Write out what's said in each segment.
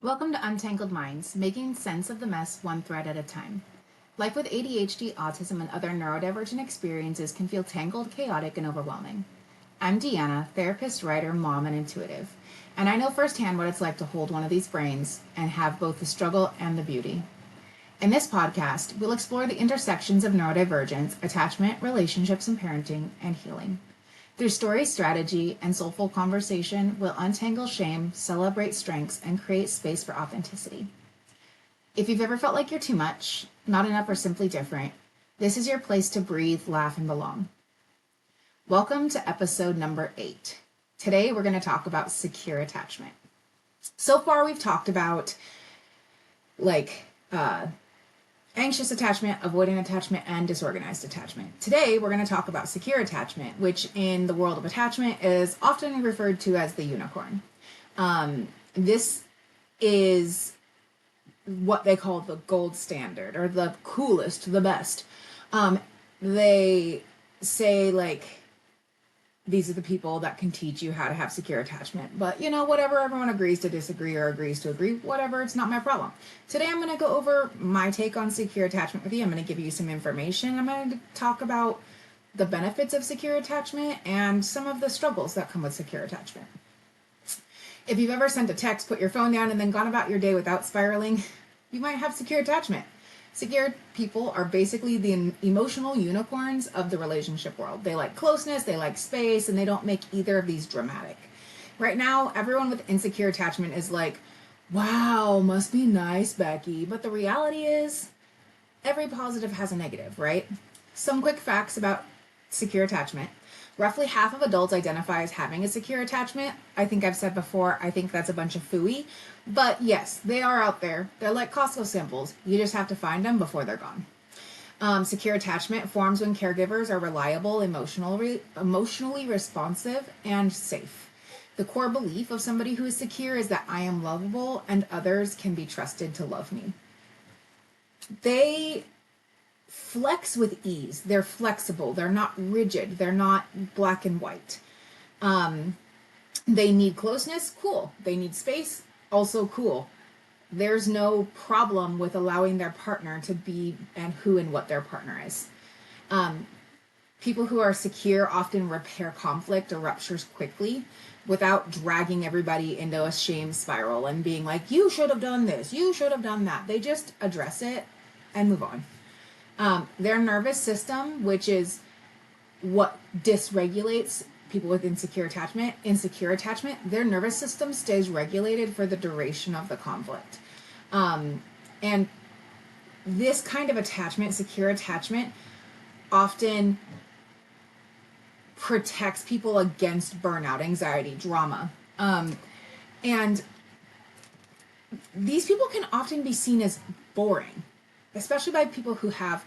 Welcome to Untangled Minds, making sense of the mess one thread at a time. Life with ADHD, autism, and other neurodivergent experiences can feel tangled, chaotic, and overwhelming. I'm Deanna, therapist, writer, mom, and intuitive, and I know firsthand what it's like to hold one of these brains and have both the struggle and the beauty. In this podcast, we'll explore the intersections of neurodivergence, attachment, relationships, and parenting, and healing. Through story, strategy, and soulful conversation, we'll untangle shame, celebrate strengths, and create space for authenticity. If you've ever felt like you're too much, not enough, or simply different, this is your place to breathe, laugh, and belong. Welcome to episode number 8. Today, we're going to talk about secure attachment. So far, we've talked about anxious attachment, avoidant attachment, and disorganized attachment. Today, we're going to talk about secure attachment, which in the world of attachment is often referred to as the unicorn. This is what they call the gold standard, or the coolest, the best. They say, these are the people that can teach you how to have secure attachment. But, whatever, everyone agrees to disagree or agrees to agree, whatever, it's not my problem. Today, I'm going to go over my take on secure attachment with you. I'm going to give you some information. I'm going to talk about the benefits of secure attachment and some of the struggles that come with secure attachment. If you've ever sent a text, put your phone down, and then gone about your day without spiraling, you might have secure attachment. Secure people are basically the emotional unicorns of the relationship world. They like closeness, they like space, and they don't make either of these dramatic. Right now, everyone with insecure attachment is like, wow, must be nice, Becky. But the reality is, every positive has a negative, right? Some quick facts about secure attachment. Roughly half of adults identify as having a secure attachment. I think I've said before, I think that's a bunch of phooey. But yes, they are out there. They're like Costco samples. You just have to find them before they're gone. Secure attachment forms when caregivers are reliable, emotionally responsive, and safe. The core belief of somebody who is secure is that I am lovable and others can be trusted to love me. They flex with ease. They're flexible. They're not rigid. They're not black and white. They need closeness. Cool. They need space. Also cool. There's no problem with allowing their partner to be and who and what their partner is. People who are secure often repair conflict or ruptures quickly without dragging everybody into a shame spiral and being like, you should have done this, you should have done that. They just address it and move on. Their nervous system, which is what dysregulates people with insecure attachment, their nervous system stays regulated for the duration of the conflict. And this kind of attachment, secure attachment, often protects people against burnout, anxiety, drama. And these people can often be seen as boring, especially by people who have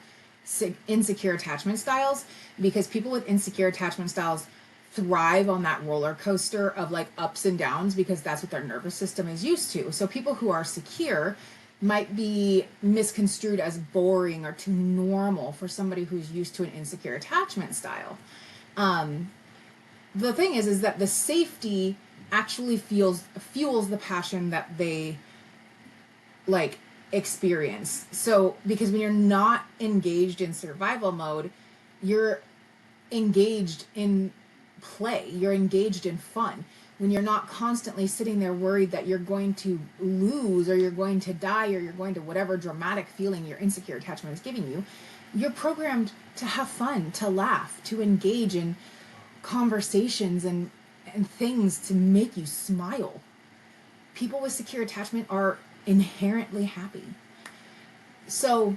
insecure attachment styles, because people with insecure attachment styles thrive on that roller coaster of ups and downs because that's what their nervous system is used to. So people who are secure might be misconstrued as boring or too normal for somebody who's used to an insecure attachment style. The thing is that the safety actually fuels the passion that they experience. So because when you're not engaged in survival mode, you're engaged in play, you're engaged in fun. When you're not constantly sitting there worried that you're going to lose or you're going to die or you're going to whatever dramatic feeling your insecure attachment is giving you, you're programmed to have fun, to laugh, to engage in conversations and things to make you smile. People with secure attachment are inherently happy. So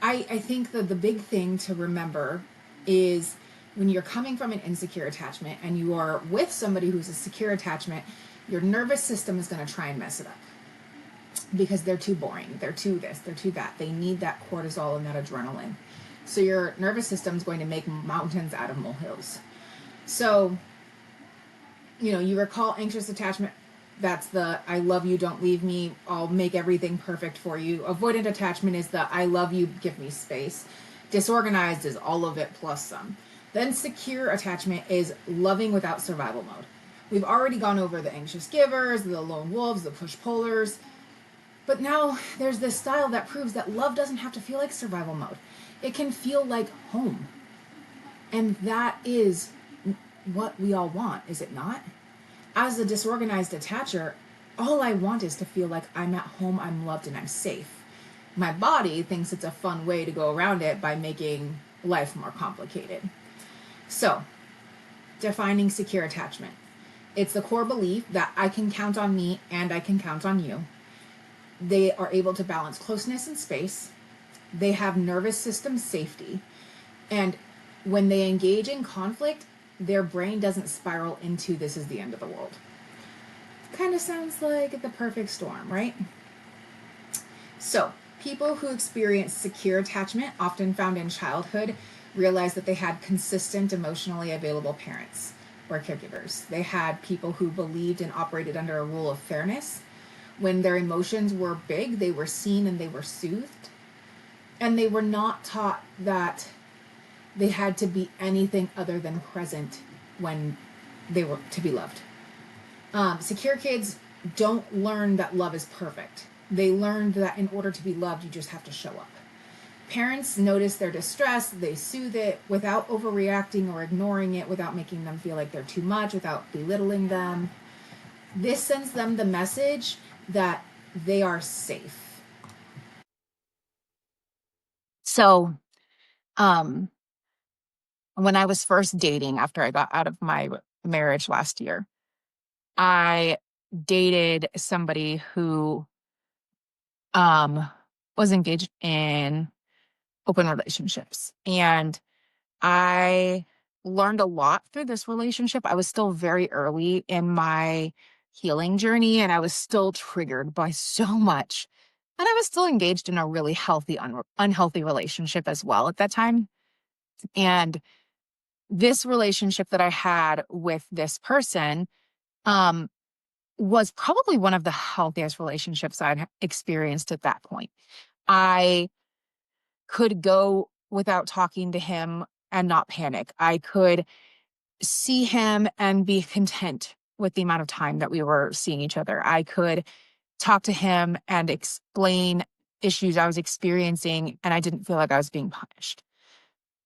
I think that the big thing to remember is when you're coming from an insecure attachment and you are with somebody who's a secure attachment, your nervous system is going to try and mess it up because they're too boring. They're too this, they're too that. They need that cortisol and that adrenaline. So your nervous system is going to make mountains out of molehills. So, you recall anxious attachment. That's the I love you, don't leave me, I'll make everything perfect for you. Avoidant attachment is the I love you, give me space. Disorganized is all of it plus some. Then secure attachment is loving without survival mode. We've already gone over the anxious givers, the lone wolves, the push pullers. But now there's this style that proves that love doesn't have to feel like survival mode. It can feel like home. And that is what we all want, is it not? As a disorganized attacher, all I want is to feel like I'm at home, I'm loved, and I'm safe. My body thinks it's a fun way to go around it by making life more complicated. So, defining secure attachment. It's the core belief that I can count on me and I can count on you. They are able to balance closeness and space. They have nervous system safety. And when they engage in conflict, their brain doesn't spiral into this is the end of the world. Kind of sounds like the perfect storm, right? So, people who experience secure attachment, often found in childhood, realize that they had consistent, emotionally available parents or caregivers. They had people who believed and operated under a rule of fairness. When their emotions were big, they were seen and they were soothed. And they were not taught that they had to be anything other than present when they were to be loved. Secure kids don't learn that love is perfect. They learned that in order to be loved, you just have to show up. Parents notice their distress, they soothe it without overreacting or ignoring it, without making them feel like they're too much, without belittling them. This sends them the message that they are safe. So, um, when I was first dating after I got out of my marriage last year, I dated somebody who was engaged in open relationships. And I learned a lot through this relationship. I was still very early in my healing journey, and I was still triggered by so much. And I was still engaged in a really healthy, unhealthy relationship as well at that time. And this relationship that I had with this person um, was probably one of the healthiest relationships I'd experienced at that point. I could go without talking to him and not panic. I could see him and be content with the amount of time that we were seeing each other. I could talk to him and explain issues I was experiencing, and I didn't feel like I was being punished.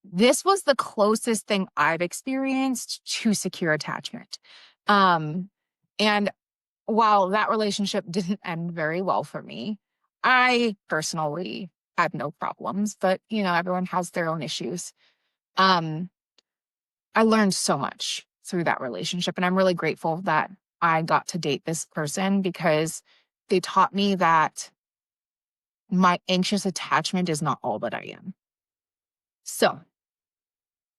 This was the closest thing I've experienced to secure attachment. Um, and while that relationship didn't end very well for me, I personally had no problems, but everyone has their own issues. Um, I learned so much through that relationship, and I'm really grateful that I got to date this person because they taught me that my anxious attachment is not all that I am. So,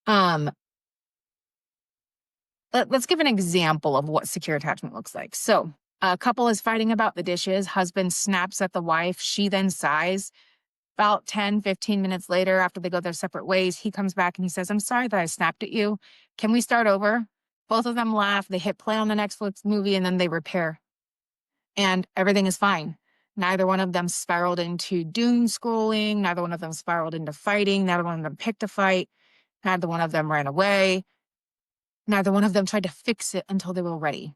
um, let's give an example of what secure attachment looks like. So, a couple is fighting about the dishes. Husband snaps at the wife. She then sighs. About 10, 15 minutes later, after they go their separate ways, he comes back and he says, "I'm sorry that I snapped at you. Can we start over?" Both of them laugh. They hit play on the Netflix movie and then they repair. And everything is fine. Neither one of them spiraled into doom scrolling. Neither one of them spiraled into fighting. Neither one of them picked a fight. Neither one of them ran away. Neither one of them tried to fix it until they were ready.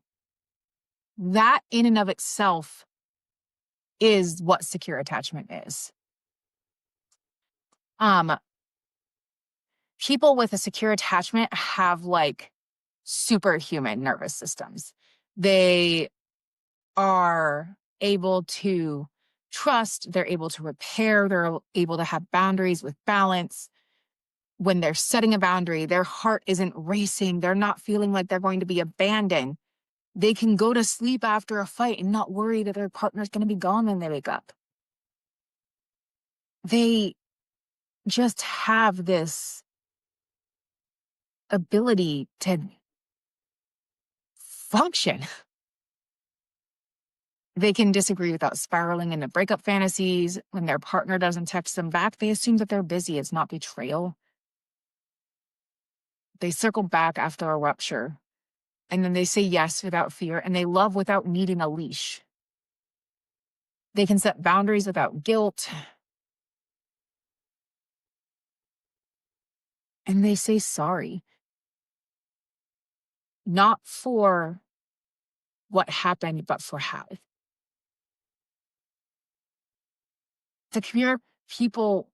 That in and of itself is what secure attachment is. People with a secure attachment have like superhuman nervous systems. They are able to trust, they're able to repair, they're able to have boundaries with balance. When they're setting a boundary, their heart isn't racing, they're not feeling like they're going to be abandoned. They can go to sleep after a fight and not worry that their partner's going to be gone when they wake up. They just have this ability to function. They can disagree without spiraling into breakup fantasies. When their partner doesn't text them back, they assume that they're busy. It's not betrayal. They circle back after a rupture, and then they say yes without fear, and they love without needing a leash. They can set boundaries without guilt, and they say sorry. Not for what happened, but for how. Secure people,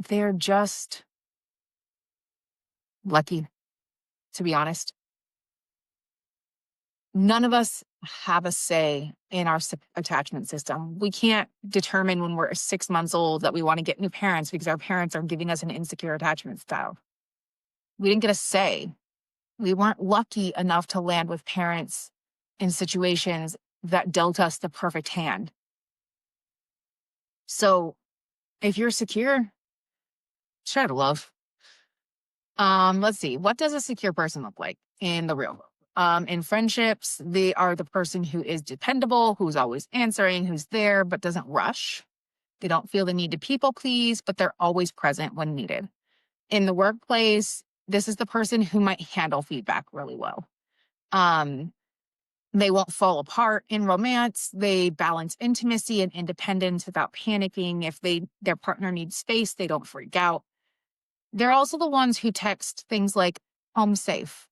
they're just lucky, to be honest. None of us have a say in our attachment system. We can't determine when we're 6 months old that we want to get new parents because our parents are giving us an insecure attachment style. We didn't get a say. We weren't lucky enough to land with parents in situations that dealt us the perfect hand. So if you're secure, try to love. Let's see. What does a secure person look like in the real world? In friendships, they are the person who is dependable, who's always answering, who's there, but doesn't rush. They don't feel the need to people please, but they're always present when needed. In the workplace, this is the person who might handle feedback really well. They won't fall apart in romance. They balance intimacy and independence without panicking. If their partner needs space, they don't freak out. They're also the ones who text things like home safe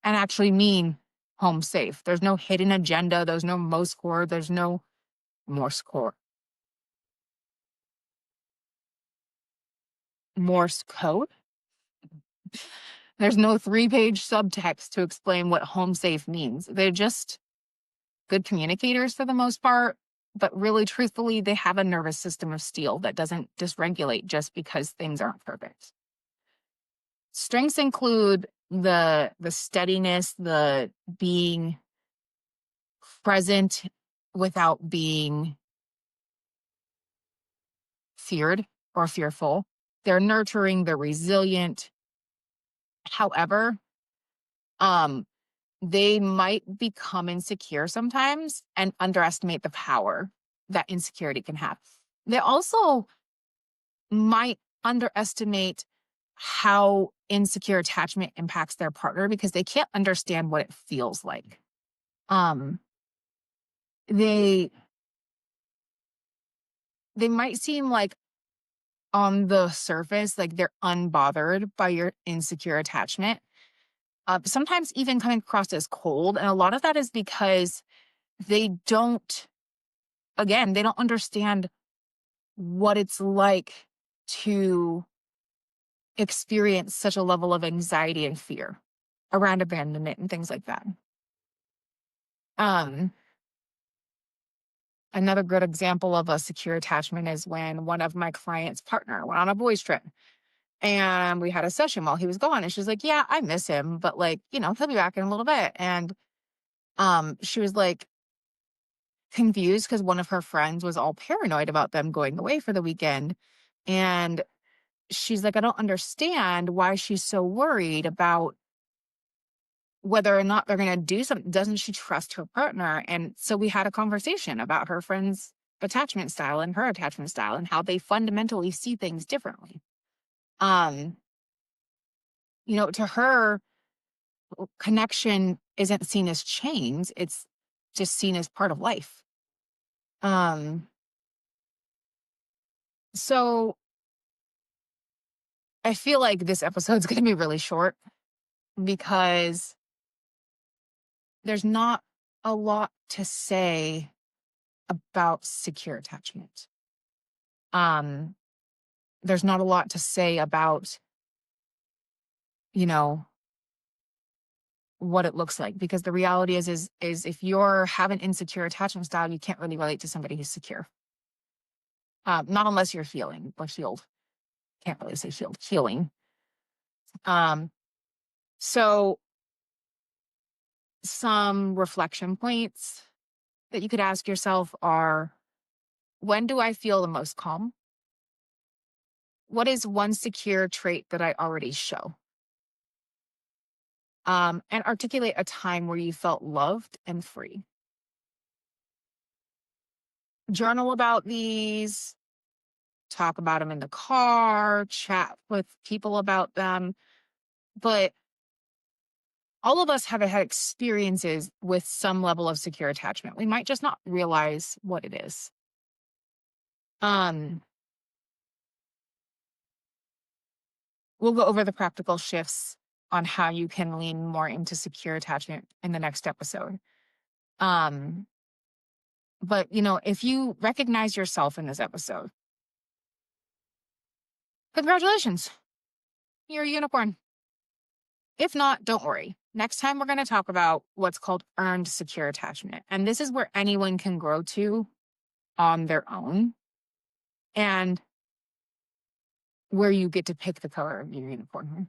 and actually mean home safe. There's no hidden agenda. There's no Morse code. There's no Morse code. Morse code. There's no 3-page subtext to explain what home safe means. They're just good communicators for the most part, but really truthfully, they have a nervous system of steel that doesn't dysregulate just because things aren't perfect. Strengths include the steadiness, the being present without being feared or fearful. They're nurturing, they're resilient. However, um, they might become insecure sometimes and underestimate the power that insecurity can have. They also might underestimate how insecure attachment impacts their partner because they can't understand what it feels like. Um, they they might seem like on the surface, like they're unbothered by your insecure attachment. Sometimes even coming across as cold. And a lot of that is because they don't, again, they don't understand what it's like to experience such a level of anxiety and fear around abandonment and things like that. Um, Another good example of a secure attachment is when one of my clients' partner went on a boys' trip. And we had a session while he was gone. And she's like, yeah, I miss him, but like, he'll be back in a little bit. And she was like confused because one of her friends was all paranoid about them going away for the weekend. And she's like, I don't understand why she's so worried about whether or not they're going to do something. Doesn't she trust her partner? And so we had a conversation about her friend's attachment style and her attachment style and how they fundamentally see things differently. Um, to her, connection isn't seen as chains, it's just seen as part of life. Um, so I feel like this episode's going to be really short because there's not a lot to say about secure attachment. Um, there's not a lot to say about, you know, what it looks like because the reality is if you're have an insecure attachment style, you can't really relate to somebody who's secure. Not unless you're healing or healed. Can't really say healed, healing. Um, so some reflection points that you could ask yourself are, when do I feel the most calm? What is one secure trait that I already show? And articulate a time where you felt loved and free. Journal about these, talk about them in the car, chat with people about them. But all of us have had experiences with some level of secure attachment. We might just not realize what it is. We'll go over the practical shifts on how you can lean more into secure attachment in the next episode. But if you recognize yourself in this episode, congratulations, you're a unicorn. If not, don't worry. Next time we're going to talk about what's called earned secure attachment. And this is where anyone can grow to on their own, and where you get to pick the color of your unicorn.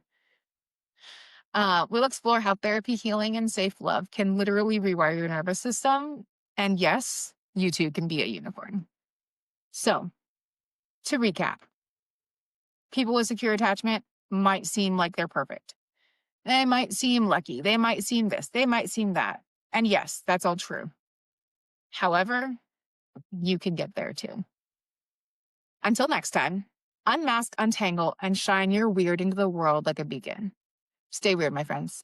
We'll explore how therapy, healing, and safe love can literally rewire your nervous system. And yes, you too can be a unicorn. So, to recap, people with secure attachment might seem like they're perfect. They might seem lucky. They might seem this. They might seem that. And yes, that's all true. However, you can get there too. Until next time, unmask, untangle, and shine your weird into the world like a beacon. Stay weird, my friends.